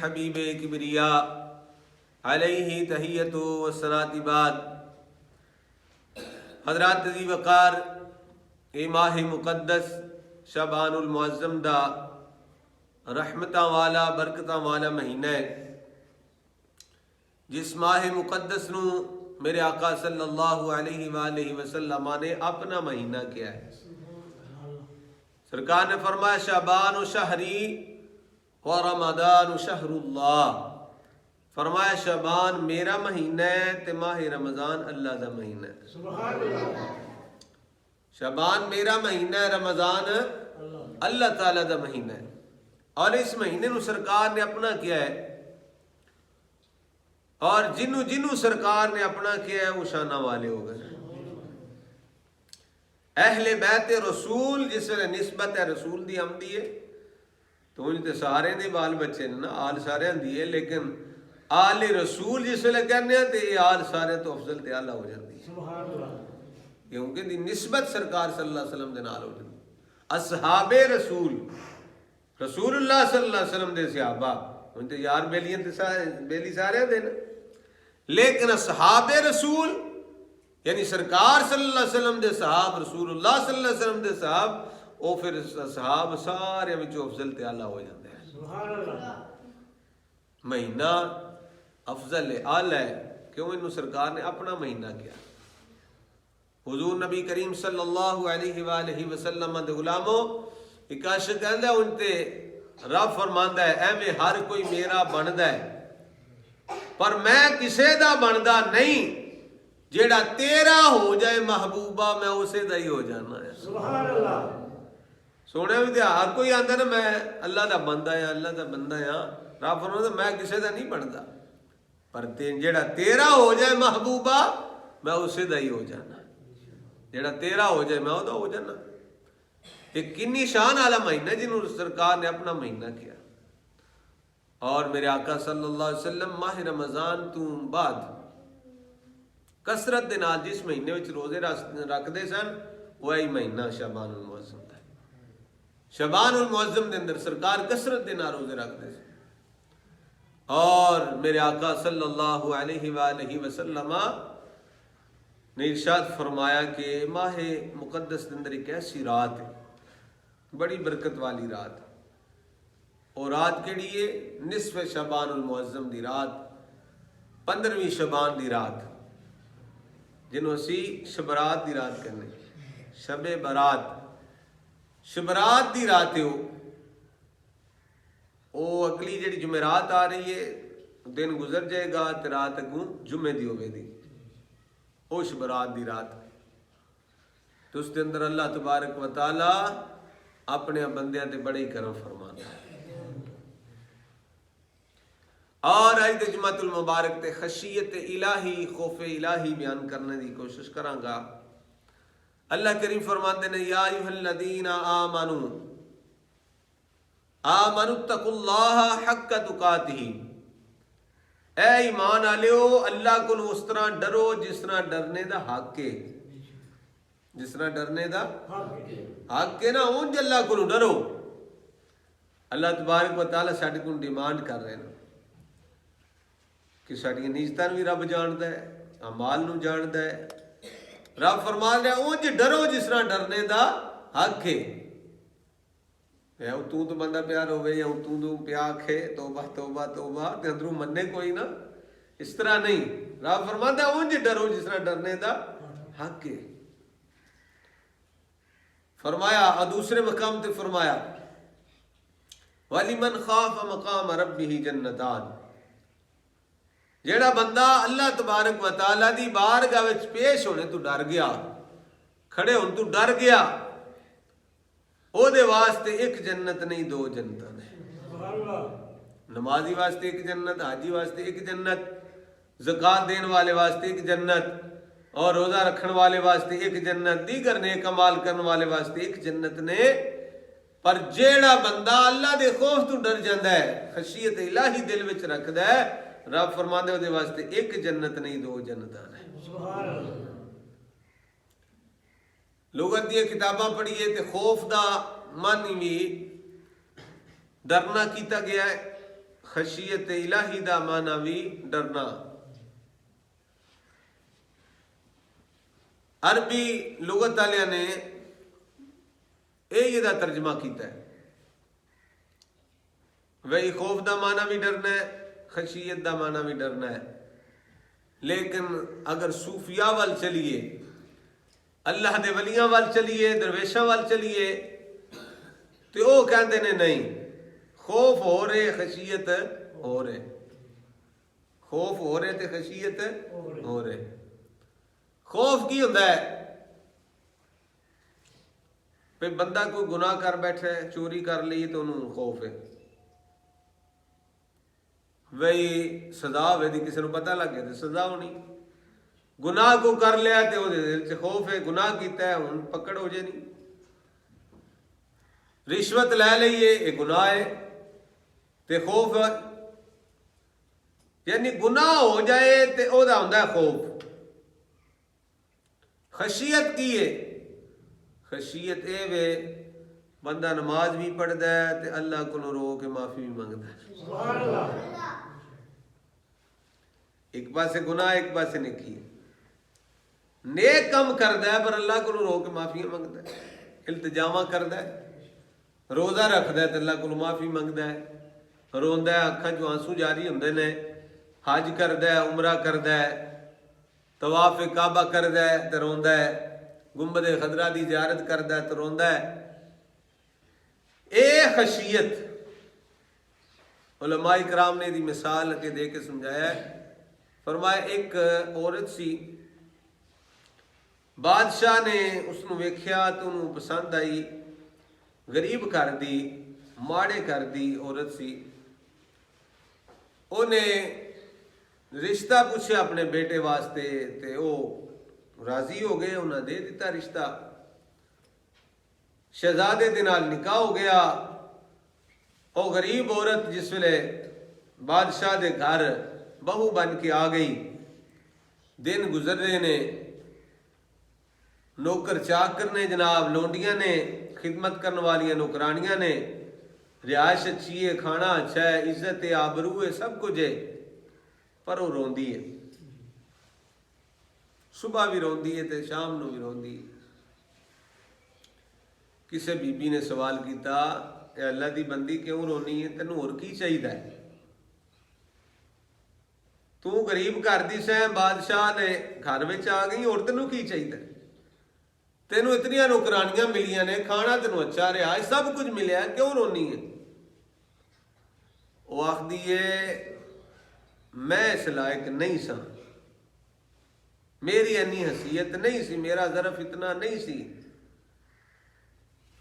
حبیب کبریا علیہ تحیت و ثناء بعد، حضرات ذی وقار، اے ماہ مقدس شعبان المعظم دا رحمتاں والا برکتاں والا مہینہ ہے، جس ماہ مقدس نو میرے آقا صلی اللہ علیہ وآلہ وسلم نے اپنا مہینہ کیا ہے۔ سرکار نے فرمایا شعبان شہری و رمضان شہر اللہ، فرمایا شعبان میرا مہینہ ہے تے ماہ رمضان اللہ دا مہینہ ہے۔ سبحان اللہ۔ شعبان میرا مہینہ ہے، رمضان اللہ تعالیٰ دا مہینہ ہے، اور اس مہینے نو سرکار نے اپنا کیا ہے، اور جنوں سرکار نے اپنا کیا ہے وہ شانہ والے ہو گئے۔ اہل بیت رسول جس ویلے نسبت ہے رسول دی آمدی ہے تو انہیں تے سارے دے بال بچے نا، آل سارے دی ہے، لیکن آل رسول جس ویلے کہنے ہیں تے یہ آل سارے تو افضل تے اعلیٰ ہو جاتی ہے، کیونکہ دی نسبت سرکار صلی اللہ علیہ وسلم دے نال ہو جاتی ہے۔ اصحاب رسول، رسول اللہ صلی اللہ علیہ وسلم دے صحابہ انہیں تے یار بیلیاں تے بیلی سارے دے نا، لیکن اصحاب رسول یعنی سرکار صلی اللہ علیہ وسلم دے صحاب، رسول اللہ صلی اللہ علیہ وسلم دے صحاب، وہ پھر صحاب سارے میں جو افضل تے اعلیٰ ہو جاتے ہیں۔ سبحان اللہ۔ مہینہ افضل اعلیٰ ہے، کیوں؟ انہوں سرکار نے اپنا مہینہ کیا۔ حضور نبی کریم صلی اللہ علیہ وآلہ وسلم دے غلاموں ایک عاشق کہندہ ہے ان تے رب فرماندہ ہے اے میں ہر کوئی میرا بندہ ہے پر میں کسے دا بندہ نہیں، جیڑا تیرا ہو جائے محبوبہ میں اسے دا ہی ہو جانا ہے۔ سبحان اللہ۔ سونے بھی دیا ہر کوئی آندہ نا میں اللہ دا بندہ ہے، اللہ دا بندہ ہے، رب فرماتا میں کسے دا نہیں بندا، پر جیڑا تیرا ہو جائے محبوبہ میں اسے دا ہی ہو جانا، جیڑا تیرا ہو جائے میں وہ دا ہو جانا۔ ایک کنی شان والا مہینہ جنہوں سرکار نے اپنا مہینہ کیا، اور میرے آقا صلی اللہ علیہ وسلم ماہ رمضان تو بعد کثرت دے نال جس مہینے وچ روزے رکھ دے سن وہی مہینہ شعبان المعظم دا ہے۔ شعبان المعظم دے اندر سرکار کثرت دے نال روزے رکھ دے سن، اور میرے آقا صلی اللہ علیہ وآلہ وسلم نے ارشاد فرمایا کہ ماہ مقدس دے اندر ایک ایسی رات ہے، بڑی برکت والی رات، اور رات کیڑی ہے؟ نصف شعبان المعظم دی رات، 15ویں شعبان دی رات، جنہوں اسی شبرات دی رات کرنے، شب برات، شبرات دی رات ہے وہ اگلی جڑی جمعرات آ رہی ہے دن گزر جائے گا تے رات اگوں جمعے دی ہوئے دی، وہ شبرات دی رات، تو اس دے اندر اللہ تبارک و تعالی اپنے بندیاں تے بڑے کرم فرمانا ہے۔ اور آج دے جمعۃ المبارک تے خشیت الہی، خوف الہی بیان کرنے دی کوشش کراں گا۔ اللہ کریم فرماتے ہیں یا ایھا الذین آمنوا اتقوا اللہ حق تقاتہ، اے ایمان والو اللہ کو اس طرح ڈرو جس طرح ڈرنے دا حق ہے، جس طرح ڈرنے دا حق ہے نا، اونج اللہ کو ڈرو۔ اللہ تبارک و تعالی ساڈے کو ڈیمانڈ کر رہے ہیں کہ ساڈیاں نیتاں بھی رب جاندا ہے، اعمال نو جاندا ہے۔ رب فرما رہا ہے اونج ڈرو جس طرح ڈرنے دا حق ہے۔ تو بندہ پیار ہوئے یا تو پیا آکھے توبہ توبہ توبہ تے اندروں مننے کوئی نہ، اس طرح نہیں۔ رب فرماتا ہے اونج ڈرو جس طرح ڈرنے دا حق ہے۔ فرمایا اور دوسرے مقام تے فرمایا وَلِمَنْ خَافَ مَقَامَ رَبِّهِ جَنَّتَانِ، جیڑا بندہ اللہ تبارک و تعالیٰ دی بارگاہ وچ پیش ہونے تو ڈر گیا، کھڑے ہون تو ڈر گیا، او دے واسطے ایک جنت نہیں دو جنتاں نے۔ نمازی واسطے ایک جنت، حاجی واسطے ایک جنت، زکوٰۃ دین والے واسطے ایک جنت، اور روزہ رکھن والے واسطے ایک جنت، دیگر نیک اعمال کرن والے واسطے ایک جنت نے۔ پر جیڑا بندہ اللہ دے خوف تو ڈر جاندا ہے، خشیت الہی دل وچ رکھدا ہے، رب فرماندے او دے واسطے ایک جنت نہیں دو جنتاں نے۔ سبحان اللہ۔ لغت دی کتاباں پڑھیے تے خوف دا معنی بھی ڈرنا کیتا گیا ہے، خشیت الہی دا معنی بھی ڈرنا. عربی لغت والے نے یہ ترجمہ کیتا ہے. وہی خوف دا معنی بھی ڈرنا ہے، خشیت دا معنی بھی ڈرنا ہے. لیکن اگر صوفیاء وال چلیے، اللہ دے ولیاں وال چلیے، درویشاں وال چلیے، تو وہ کہتے ہیں نہیں، خوف ہو رہے خشیت ہو رہے، خوف ہو رہے تے خشیت ہو رہے. خوف کی ہوتا ہے؟ پھر بندہ کوئی گناہ کر بیٹھا ہے، چوری کر لی تو انہوں خوف ہے، وہی سزا ہوئے دی کسی نے پتہ لگ گیا تو سزا ہونی. گناہ کو کر لیا تو وہ دل سے خوف ہے، گناہ کیتا ہے ہوں پکڑ ہو جائے نہیں. رشوت لے لئیے یہ گناہ ہے تے خوف ہے، یعنی گناہ ہو جائے تے او دا ہوندا ہے خوف. خشیت کی ہے؟ خشیت اے وے بندہ نماز بھی پڑھدا ہے تے اللہ کو رو کے معافی بھی منگدا ہے. سبحان اللہ. ایک پاسے گناہ ایک پاسے نیکی ہے. نیک کم کردا ہے پر اللہ کو رو کے معافی منگدا ہے، التجاواں کردا ہے، روزہ رکھدا ہے تے اللہ کو معافی منگدا ہے، روندا ہے اکھاں چوں آنسو جاری ہوندے نے، حج کردا ہے، عمرہ کردا ہے، طواف کعبہ کردا ہے تے روندا ہے، گنبد خضرا دی زیارت کردا ہے تے روندا ہے. اے خشیت علماء کرام نے دی مثال کے دے کے سمجھایا ہے. فرمایا ایک عورت سی، بادشاہ نے اس نو ویکھیا تو انہوں پسند آئی، غریب کر دی، ماڑے کر دی عورت سی. انہیں رشتہ پوچھا اپنے بیٹے واسطے تے وہ راضی ہو گئے، انہاں دے دیتا رشتہ. شہزادے دے نال نکاح ہو گیا. وہ غریب عورت جس ویلے بادشاہ دے گھر بہو بن کے آ گئی، دن گزر رہے نے، نوکر چاکر نے جناب، لونڈیاں نے، خدمت کرنے والیاں نوکرانیاں نے، رہائش اچھی ہے، کھانا اچھا ہے، عزت ہے، آبرو ہے، سب کچھ ہے، پر وہ روندی ہے. صبح بھی روندی ہے تے شام نو بھی روندی ہے. کسے بی بی نے سوال کیتا، اے اللہ دی بندی کیوں رونی ہے، تینوں اور کی چاہیے ہے؟ تو غریب گھر دی سیں، بادشاہ نے گھر وچ آ گئی، اور تینوں کی چاہیے؟ تینوں اتنی نوکرانیاں ملیاں نے، کھانا تینوں اچھا رہا، سب کچھ ملیا، کیوں رونی ہے؟ وہ آخدی ہے میں اس لائق نہیں سا، میری انی حیثیت نہیں سی، میرا ظرف اتنا نہیں سی،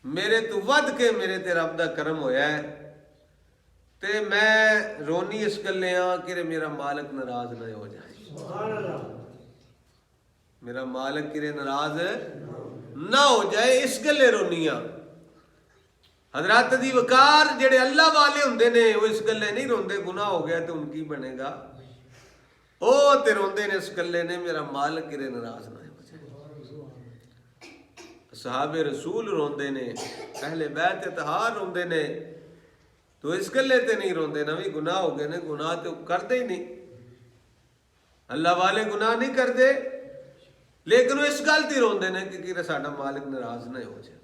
میرے تو ود کے میرے تے رب دا کرم ہویا ہے، تے میں رونی اس گلے ہاں کہ میرا مالک ناراض نہ ہو جائے. سبحان اللہ. میرا مالک کرے ناراض نہ ہو جائے، اس گلے رونی ہاں. حضرات دی وقار جڑے اللہ والے ہوندے نے وہ اس گلے نہیں روندے، گناہ ہو گیا تو ان کی بنے گا، او تے روندے نے اس گلے نے میرا مالک کرے ناراض نہ ہو جائے. صحابہ رسول روندے نے، اہل بیت اطہار روندے نے، تو اس گلے تے نہیں روندے، نہ بھی گناہ ہو گئے نے، گناہ تو کردے ہی نہیں، اللہ والے گناہ نہیں کردے، لیکن وہ اس گل تے روندے نے کہ ساڈا مالک ناراض نہ ہو جائے.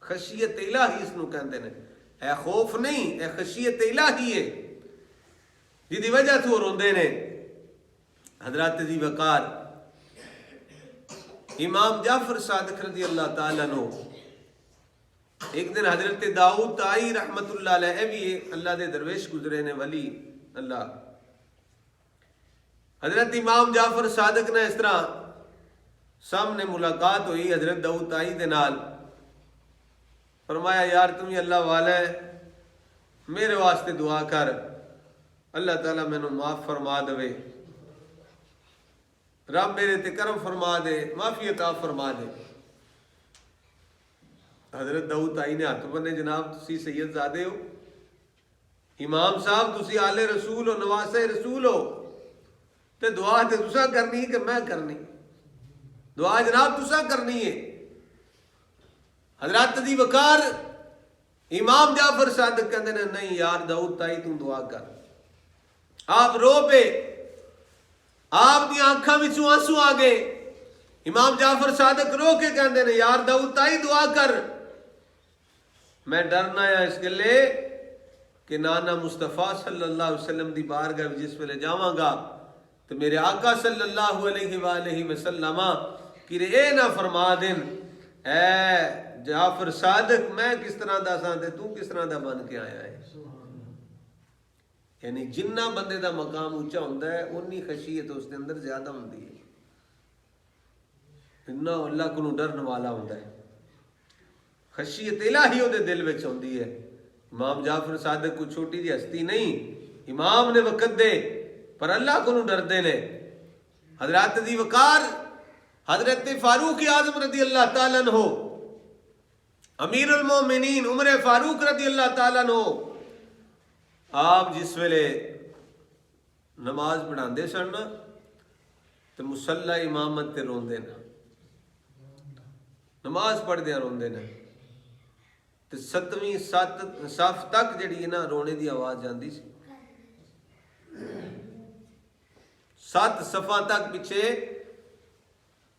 خشیت الہی اس نو کہندے نے. اے خوف نہیں، اے خشیت الہی ہے جدی وجہ تو وہ روندے نے. حضرات دی وقار امام جعفر صادق رضی اللہ تعالیٰ عنہ، ایک دن حضرت داؤد تائی رحمت اللہ علیہ بھی اللہ دے درویش گزرے نے، ولی اللہ. حضرت امام جعفر صادق نے اس طرح سامنے ملاقات ہوئی حضرت داؤد تائی دے نال. فرمایا یار تم ہی اللہ والا ہے، میرے واسطے دعا کر، اللہ تعالیٰ میں نو معاف فرما دے، رب میرے تے کرم فرما دے، معافی عطا فرما دے. حضرت داؤد تائی نے ہاتھ بنے، جناب تسی سید زادے ہو، امام صاحب تسی آل رسول ہو، نواسے رسول ہو، تے دعا تے تسا کرنی کہ میں کرنی؟ دعا جناب تسا کرنی ہے. حضرات دی وقار امام جعفر صادق کہندے نے نہیں یار داؤد تائی تو دعا کر. آپ رو پے، آپ دی آنکھاں وچوں آنسو آ گئے. امام جعفر صادق رو کے کہندے نے یار داؤد تائی دعا کر، میں ڈرنا ہے اس گلے کہ نانا مصطفیٰ صلی اللہ علیہ وسلم دی بارگاہ جس ویلے جاواں گا تو میرے آقا صلی اللہ علیہ وآلہ وسلم کہ اے نہ فرما دین اے جعفر صادق میں کس طرح دا ساں تے تو کس طرح دا بن کے آیا ہے. یعنی جنہ بندے دا مقام اونچا ہوندا ہے انی خشیت اس دے اندر زیادہ ہوندی ہے، اتنا اللہ کو ڈرن والا ہوندا ہے، خشیت الہی دے دل وچ ہوندی ہے. امام جعفر صادق کو چھوٹی جی ہستی نہیں، امام نے وقت دے پر اللہ کو ڈردے نے. حضرات دی وقار حضرت فاروق اعظم رضی اللہ تعالیٰ عنہ، امیر المومنین عمر فاروق رضی اللہ تعالیٰ عنہ، آپ جس ویلے نماز پڑھاندے سن تو مصلی امامت تے روندے نا، نماز پڑھ دیا روندے نا، تو 7ویں صف تک جڑی نا رونے دی آواز جاندی سی، 7 صفاں تک پیچھے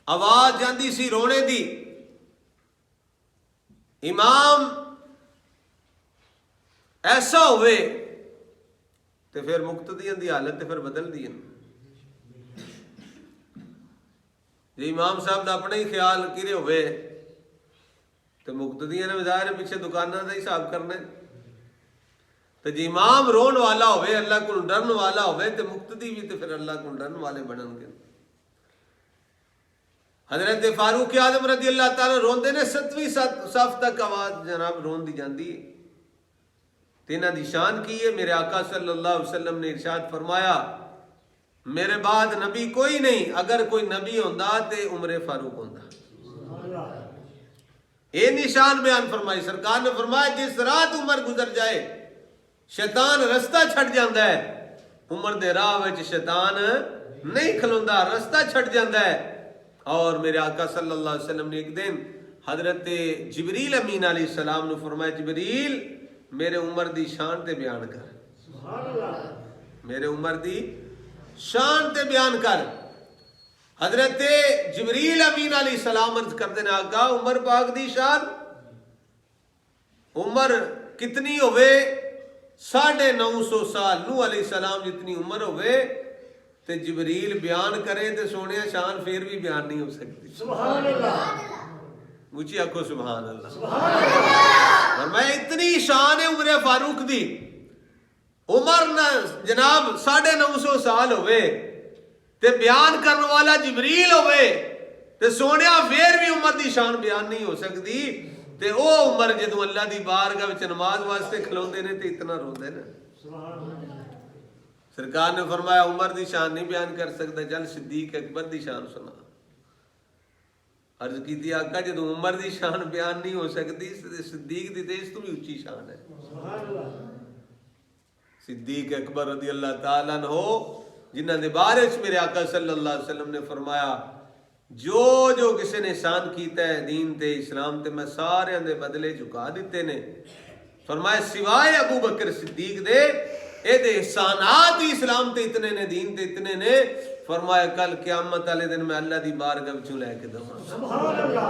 آواز جاندی سی رونے دی. امام ایسا ہوئے تو پھر مقتدیاں دی حالت پھر بدل دی. جی امام صاحب دا اپنے ہی خیال کرے ہوئے تو مقتدیاں نے ظاہر پیچھے دکانوں کا حساب کرنا ہے. تو جی امام رون والا ہوئے اللہ کو ڈرن والا ہوئے تو مقتدی بھی تو پھر اللہ کو ڈرن والے بنن گے. حضرت فاروق اعظم رضی اللہ تعالیٰ روندے نے 7ویں صف تک آواز جناب رون دی جاندی ہے. تینہ دی شان کی ہے. میرے آقا صلی اللہ علیہ وسلم نے ارشاد فرمایا میرے بعد نبی کوئی نہیں، اگر کوئی نبی ہوندا تے عمر فاروق ہوندا. یہ نشان بیان فرمائی سرکار نے فرمایا جس رات عمر گزر جائے شیطان رستہ چھٹ جاندہ ہے. عمر دے راہ وچ شیطان نہیں کھلوندا، رستہ چھٹ جاندہ ہے. اور میرے آقا صلی اللہ علیہ وسلم نے ایک دن حضرت جبریل امین علیہ السلام نے فرمایا جبریل میرے عمر دی شان تے بیان کر، میرے عمر دی شان تے بیان کر. حضرت جبریل امین علیہ السلام عرض کرتے ہیں آقا عمر پاک دی شان، عمر کتنی ہوئے 950 سال، نوح علیہ السلام جتنی عمر ہوئے تے جبریل بیان کرے تے سونے شان پھر بھی بیان نہیں ہو سکتی. سبحان اللہ، مجھے آکھو سبحان اللہ. اور میں اتنی شان ہے عمر فاروق دی، عمر نہ جناب 950 سال ہوئے تے بیان کرنے والا جبریل ہوئے تے سونے پھر بھی عمر دی شان بیان نہیں ہو سکتی. تے او عمر جدوں اللہ دی بارگاہ وچ نماز واسطے کھلوندے نے تے اتنا روندے نے. سرکار نے فرمایا عمر دی شان نہیں بیان کر سکتا، چل صدیق اکبر دی شان سنا. عرض کی تھی آقا جدوں عمر دی شان بیان نہیں ہو سکتی صدیق دی تے اس تو بھی اونچی شان ہے. صدیق اکبر رضی اللہ تعالیٰ عنہ جنہ دے بارے میرے آقا صلی اللہ علیہ وسلم نے فرمایا جو کسی نے احسان کیتا ہے دین تے اسلام تے میں سارے دے بدلے جھکا دیتے نے. فرمایا سوائے ابو بکر صدیق دے اے دے احسانات ہی اسلام تے اتنے نے، دین تے اتنے نے. فرمایا کل قیامت والے دن میں اللہ دی بارگاہ وچوں لے کے دواں. سبحان اللہ،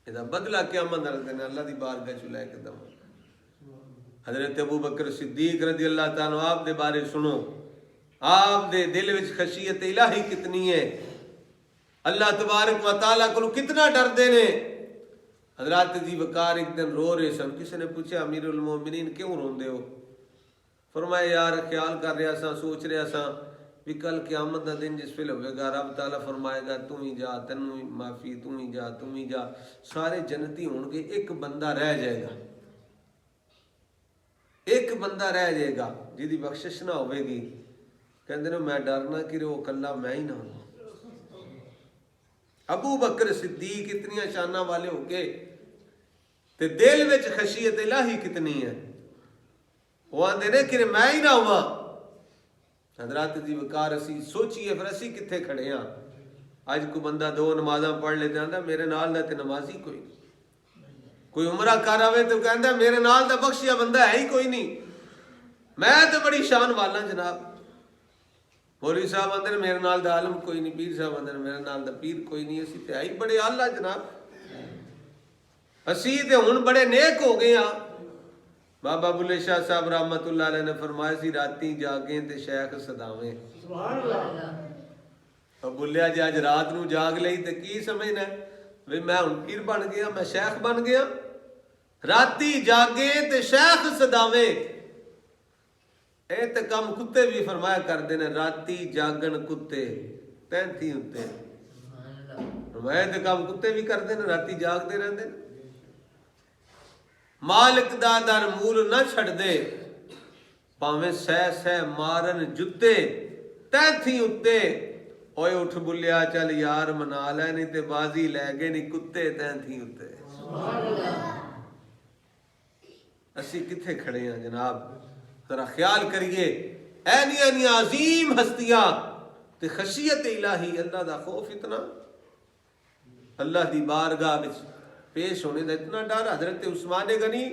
ادا بدلہ قیامت والے دن اللہ دی بارگاہ وچوں لے کے دواں. حضرت ابو بکر صدیق رضی اللہ تعالیٰ آپ دے بارے سنو، آپ دے دل وچ خشیت الہی کتنی ہے، اللہ تبارک و تعالیٰ کو کتنا ڈر دے نے. حضرات جی وقار ایک دن رو رہے سن، کسی نے پوچھا امیر المومنین کیوں روندے ہو؟ فرمایا یار خیال کر رہا سا، سوچ رہا سا بھی کل قیامت دا دن جس ویلے ہوئے گا رب تعالیٰ فرمائے گا تو ہی جا، تینوں ہی معافی، تو ہی جا، تم ہی جا، سارے جنتی ہون گے، ایک بندہ رہ جائے گا، ایک بندہ رہ جائے گا جی دی بخشش نہ ہوئے گی. کہندے نے میں ڈرنا کہ وہ کلا میں ہی نہ ہوں. ابو بکر صدیق اتنی شانہ والے ہو کے تے دل وچ خشیت الہی کتنی ہے، وہ آندے نے کہ میں ہی نہ ہوا. حضرات دی وقار اسی سوچیے پھر اسی کتنے کھڑے ہاں. اج کو بندہ 2 نمازاں پڑھ لیتا ہے میرے نال دا تے نمازی کوئی نہیں، کوئی عمرہ کر آوے تو کہندا میرے نال دا بخشیا بندہ ہے ہی کوئی نہیں. میں تو بڑی شان والا جناب. مولوی صاحب آدھے میرے نال دا عالم کوئی نہیں, پیر صاحب آدھے میرے نال دا پیر کوئی نہیں, اسی تے آئی بڑے آلہ جناب, اسی تے ہن بڑے نیک ہو گئے ہاں. بابا بلے شاہ صاحب رحمت اللہ علیہ نے فرمایا سی راتی جاگیں تے شیخ صداویں. سبحان اللہ. اور بولیا جی اج رات نو جاگ لئی تے کی سمجھنا وی میں ہن پیر بن گیا, میں شیخ بن گیا. راتی جاگیں تے شیخ صداویں, اے تے کم کتے بھی فرمایا کردے نے, راتی جاگن کتے تینتھی ہوتے. فرمایا تے کم کتے بھی کردے نے, راتی جاگدے رہندے نے. مالک دا در مول نہ چھڑ دے, پاویں سہ سہ مارن جتے تینتھی ہوتے. اوے اٹھ بلیا چل یار منا لے, نہیں تے بازی لے گئے نہیں کتے تینتھی ہوتے. سبحان اللہ. اسی کتھے کھڑے ہیں جناب, ذرا خیال کریے. اینیاں عظیم ہستیاں تے خشیت الہی, اللہ دا خوف اتنا, اللہ دی بارگاہ وچ پیش ہونے دا اتنا ڈر. حضرت عثمان غنی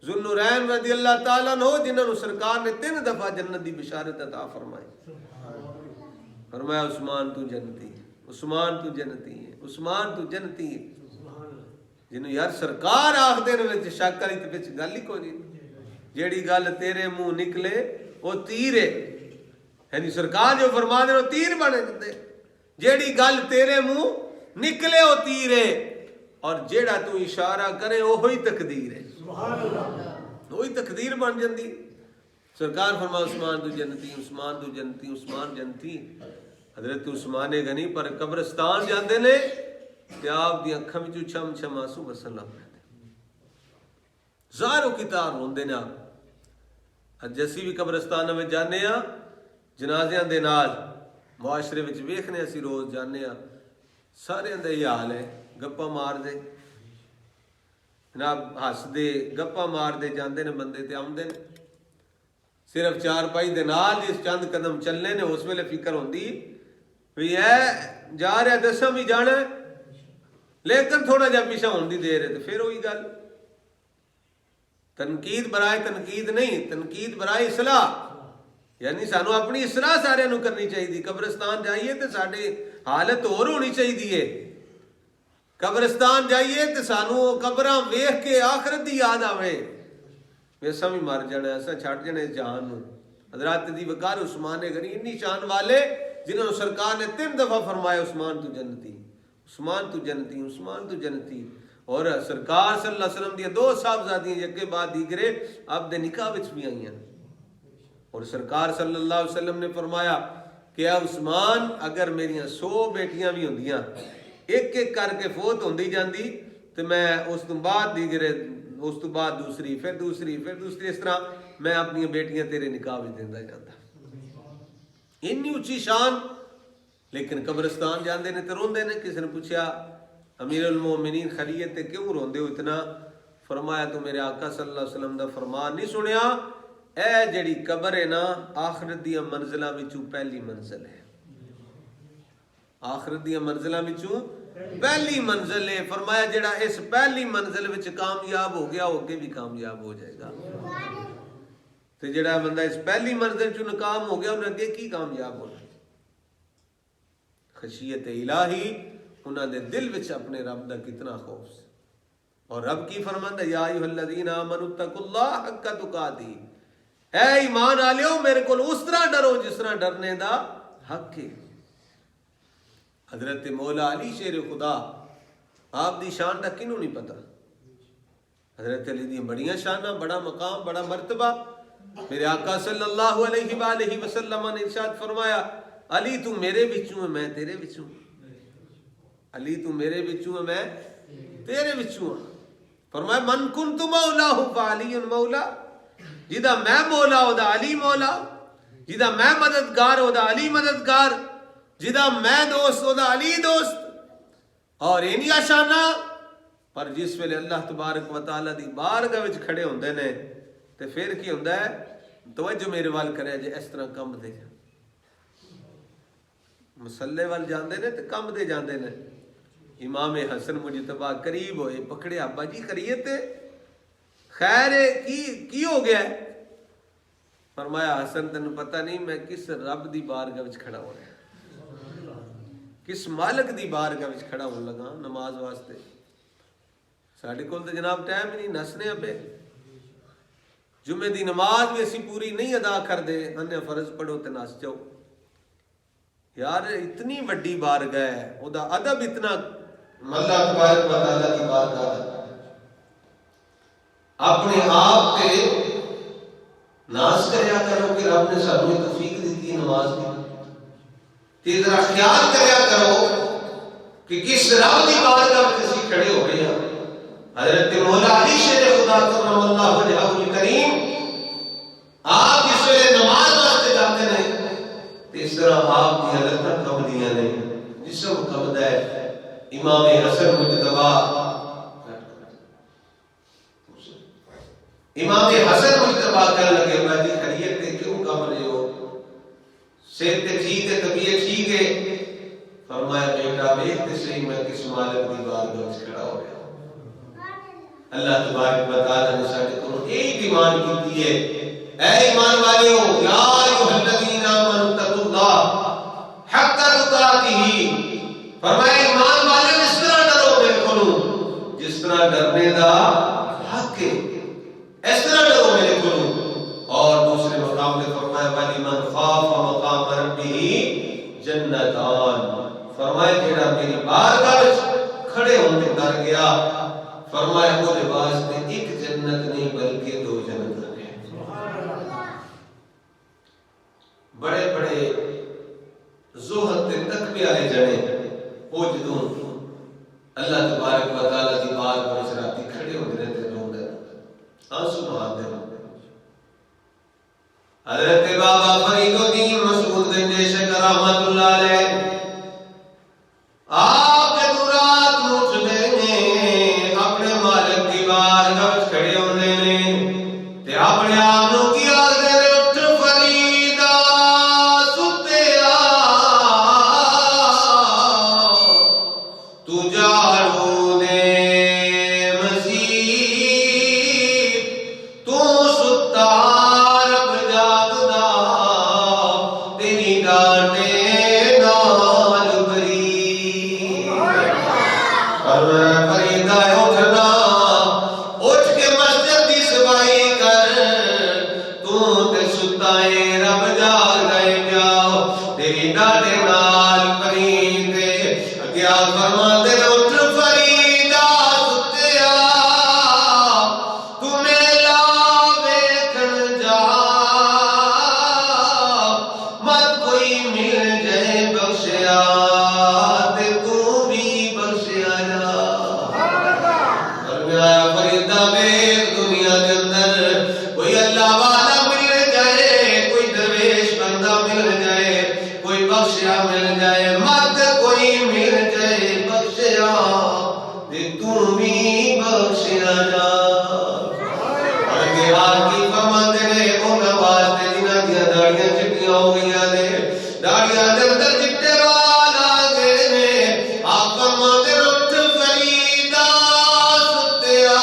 ذوالنورین رضی اللہ تعالیٰ عنہ, جنہوں نے سرکار نے 3 دفعہ جنت دی بشارت عطا فرمائی. فرمایا عثمان تو جنتی ہے, عثمان تو جنتی ہے, عثمان تو جنتی ہے. جنہوں یار سرکار آخ دے وچ شک کری تے وچ گل ہی کوئی نہیں. جیڑی گل تیرے منہ نکلے وہ تیر ہے, یعنی سرکار جو فرما دے وہ تیر بنے دے. جیڑی گل تیرے منہ نکلے وہ تیر ہے, اور جیڑا تو اشارہ کرے وہی تقدیر ہے. سبحان اللہ. وہی تقدیر بن جاندی. سرکار فرما عثمان تو جنتی, عثمان تو جنتی, عثمان جنتی. حضرت عثمان غنی پر قبرستان جاندے نے تے آپ دی اکھاں وچوں چھم چھم آنسو وسن لگ پے. ظاہر کی تار روندے نے. آپ جسی بھی قبرستان میں جانے ہاں جنازیاں دے نال, معاشرے وچ ویکھنے اسی روز جانے ہاں, سارے دا یہ حال ہے. گپا مار دے جناب, ہس دے گپا مار دے جاندے نے بندے تے آمدے نے. صرف چارپائی دے نال جس چند قدم چلنے نے اس ویلے فکر ہوندی بھی ہے جا رہا دساں بھی جانا ہے, لیکن تھوڑا جا پیچھے ہون دی دیر ہے تو پھر وہی گل. تنقید برائے تنقید نہیں, تنقید برائے اصلاح, یعنی سانو اپنی اصلاح سارے نو کرنی چاہیے. قبرستان جائیے تو ساڈی حالت اور ہونی چاہیے. قبرستان جائیے تو سانو قبراں ویکھ کے آخرت دی یاد آوے, ویسا بھی مر جانا, ایسا چھٹ جانا اس جہان نو. حضرات دی وقار عثمان غنی اتنی شان والے جنہوں نے سرکار نے 3 دفعہ فرمایا عثمان تو جنتی, عثمان تو جنتی, عثمان تو جنتی. اور سرکار صلی اللہ علیہ وسلم دی 2 صاحبزادیاں یکے بعد دیگرے آپ دے نکاح وچ بھی آئیاں. اور سرکار صلی اللہ علیہ وسلم نے فرمایا کہ اے عثمان, اگر میریاں 100 بیٹیاں بھی ہوندیاں ایک ایک کر کے فوت ہوندی جاندی تو میں اس تو بعد دیگرے, اس تو بعد دوسری, پھر دوسری, پھر دوسری, اس طرح میں اپنی بیٹیاں تیرے نکاح وچ دیندا جاندا. اتنی اونچی شان. لیکن قبرستان جاندے نے تے روندے نے. کسی نے پوچھا امیر المومنین خلیت تے کیوں روندے ہو اتنا؟ فرمایا تو میرے آقا صلی اللہ علیہ وسلم دا فرمان نہیں سنیا, اے جڑی قبر ہے نا آخرت دیاں منزلاں وچوں پہلی منزل ہے. آخرت دیاں منزلاں وچوں پہلی منزل ہے. فرمایا جڑا اس پہلی منزل وچ کامیاب ہو گیا وہ اگے بھی کامیاب ہو جائے گا. تے جڑا بندہ اس پہلی منزل چوں ناکام ہو گیا انہیں اگے کی کامیاب ہونا. خشیت الہی انہاں دے دل وچ اپنے رب دا کتنا خوف سے. اور رب کی فرماندا یا ایھا الذین آمنوا اتقوا اللہ حق تقاتہ, اے ایمان والےو میرے کول اس طرح ڈرو جس طرح ڈرنے دا حق ہے. حضرت مولا علی شیر خدا, آپ دی شان دا کنوں نہیں پتہ. حضرت علی دی بڑیاں شاناں, بڑا مقام, بڑا مرتبہ. میرے آقا صلی اللہ علیہ وآلہ وسلم نے ارشاد فرمایا علی تو میرے وچوں ہے میں تیرے وچوں, علی تو میرے وچوں ہے میں تیرے وچوں. فرمایا من کنت مولا فعلی مولا, جدا میں مولا ہو دا علی مولا, جدا میں مددگار ہو دا علی مددگار, جدا میں دوست ہو دا علی دوست. اور انہی شانہ پر جس ویلے اللہ تبارک و تعالی دی بارگاہ وچ کھڑے ہوندے نے تے پھر کی ہوندا ہے, توجہ میرے وال کرے جے اس طرح کم دے جا. مسلے وال جاندے نے تے کم دے جاندے نے. امام حسن مجتبی قریب ہوئے, پکڑے ابا جی کریے تے خیر کی ہو گیا ہے؟ فرمایا حسن تینوں پتہ نہیں میں کس رب دی بارگاہ وچ کھڑا ہو رہا، کس مالک دی بارگاہ وچ کھڑا ہون لگا نماز واسطے۔ ساڈے کول تے جناب ٹائم ہی نہیں، نسنے پہ جمعے دی نماز بھی اسی پوری نہیں ادا کر دے، انہیں فرض پڑھو تے نس جاؤ۔ یار اتنی وڈی بارگاہ ہے، او دا ادب اتنا، اللہ تبارک و تعالیٰ کی بارگاہ اپنے آپ تے ناز کریا کرو کہ رب نے سانوں توفیق دیتی نماز کی، تے ذرا خیال کریا کرو کہ کس رب کی بارگاہ میں کسی کھڑے ہو رہے ہیں۔ حضرت مولا علی شیر خدا کرم اللہ وجہہ الکریم آپ جس ویلے نماز واسطے جاتے ہیں تے اس طرح آپ کی حالت کمدیاں نے، جسم کمدا ہے۔ امام حسن مجتبی امام حسن مجتبی کہنے لگے بھائی خیریت تے کیوں کم رہے ہو، صحت تے ٹھیک ہے، طبیعت ٹھیک ہے؟ فرمایا بیٹا دیکھ تے صحیح میں کس مالک دی بارگاہ وچ کھڑا ہو گیا۔ اللہ تبارک و تعالیٰ نے ساڈے کو ایک ایمان کیتی ہے، اے ایمان والیو یا ایھا الذین آمنوا اتقوا اللہ حق تقاتہ، فرمایا ایمان والیو اس طرح ڈرو میرے کو جس طرح ڈرنے دا حق ہے، اس طرح ڈرو میرے کو۔ اور دوسرے مقام میں فرمایا وَلِمَنْ خَافَ مَقَامَ رَبِّهِ جَنَّتَانِ، فرمایا جڑا میری بارگاہ وچ کھڑے ہون تے ڈر گیا، فرمایا وہ واسطے ایک جنت نہیں بلکہ دو جنت ہیں۔ بڑے بڑے زہد تے تقوی والے جنے وہ جدوں اللہ تبارک و تعالیٰ دی بارگاہ وچ راتی کھڑے ہوندے نے تے روندے آنسو بہاندے نے۔ حضرت بابا فرید الدین مسعود گنج شکر رحمت اللہ علیہ آپ کے رات نو اٹھدے نے، اپنے مالک دی بارگاہ وچ کھڑے ہوندے نے تے اپنے آپ نو کی آکھدے نے اٹھ فریدا ستیا تو جاڑو دے مسیح تو ستا رب جاگدا تیری ڈانٹے نال بری۔ فریدا اٹھنا، اٹھ کے مسجد دی صفائی کر، تو تے ستا اے رب جاگدا اے پیا تیری ڈانٹے نال بری۔ تے اگیا فرماندے نے اٹھ فریدا ستیا تو میلا ویکھن جا، مت کوئی مل جائے بخشیا تے تو بھی بخشیا جا۔ فرمایا فریدا ویکھ دنیا دے اندر کوئی اللہ والا مل جائے، کوئی درویش بندہ مل جائے، کوئی بخشیا مل جائے، مت کوئی مل جائے بخشیا تے تو بھی بخشیا جا۔ اگے آ کی فرماندے نے انہاں واسطے جنہاں دیاں داڑیاں چٹیاں ہو گئیاں نے، داڑیاں دے اندر چٹے وال آ گئے نے، آپ فرماندے نے اٹھ فریدا ستیا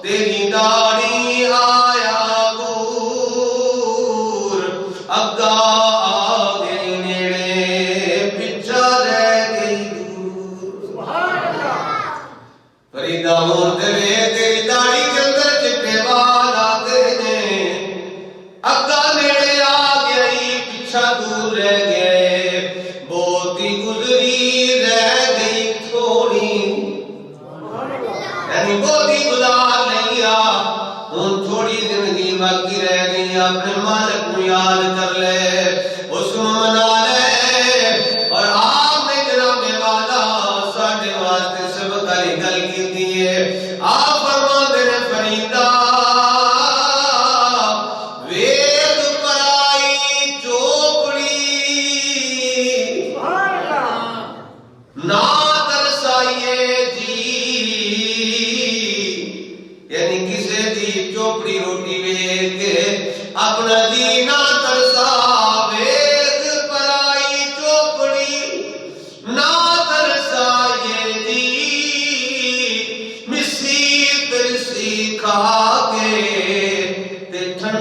تیری داڑھی آیا دور، اگا آ گئی نیڑے پچھا رہ گئی دور۔ فریدا ہون تے ویکھ تیری داڑھی کے اندر چٹے وال آ گئے نے، اگا نیڑے آ گئی پیچھا دور رہ گئے، بہت ہی گزری رہ گئی تھوڑی، یعنی بہت ہی گزار نہیں آ، ہن تھوڑی زندگی باقی رہ گئی۔ اپنے مالک کو یاد کر لے، اس کو منا لے، اور آپ نے جناب والا ساڈے واسطے سبق والی گل کیتی ہے۔ آپ فرماندے نے فریدا ویکھ پرائی چوپڑی نہ ترسائیے جی، یعنی کسے دی چوپڑی روٹی ویکھ کے اپنا جی نہ ترسا، ویکھ پرائی چوپڑی نہ ترسائیے جی، مسی ترسی کھا کے تے ٹھنڈا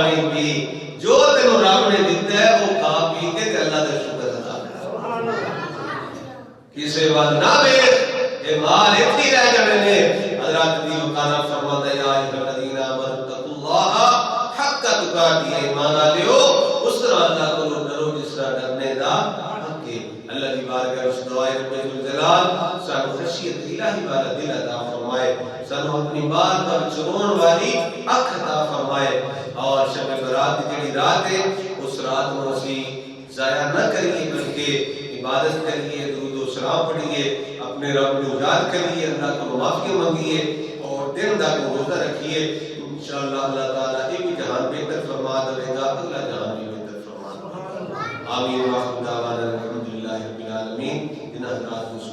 پانی پی جو تینوں رب نے دیتا ہے وہ کھا پی کے تے اللہ کا شکر ادا کر سبحان اللہ کسی وال نہ ویکھ اے مال اتنی رہ جانے نے حضرت دی وقانا فرماتا ہے یا ایھا الذین آمنوا اتقوا اللہ حق تقاتی ایمان والو اس طرح اللہ کو ڈرو جس طرح ڈرنے دا حق ہے اللہ دی بارگاہ میں اس دعائے رب الجلال سانو خشیت الہی والا دل عطا فرمائے سانو اپنی بار پر چرون والی اکھ عطا فرمائے اور شب برات کی جڑی رات ہے اس رات کو اسی ضائع نہ کریے بلکہ عبادت کریے درود و سلام پڑھیے اپنے رب کو یاد کریے اللہ کو معافی مانگیے اور دن دا کو روزہ رکھیے انشاءاللہ اللہ تعالیٰ ایک جہان بہتر فرما دے گا اگلا جہان بھی بہتر فرما دے گا آمین و آخر دعوانا الحمدللہ رب العالمین ان حضرات کو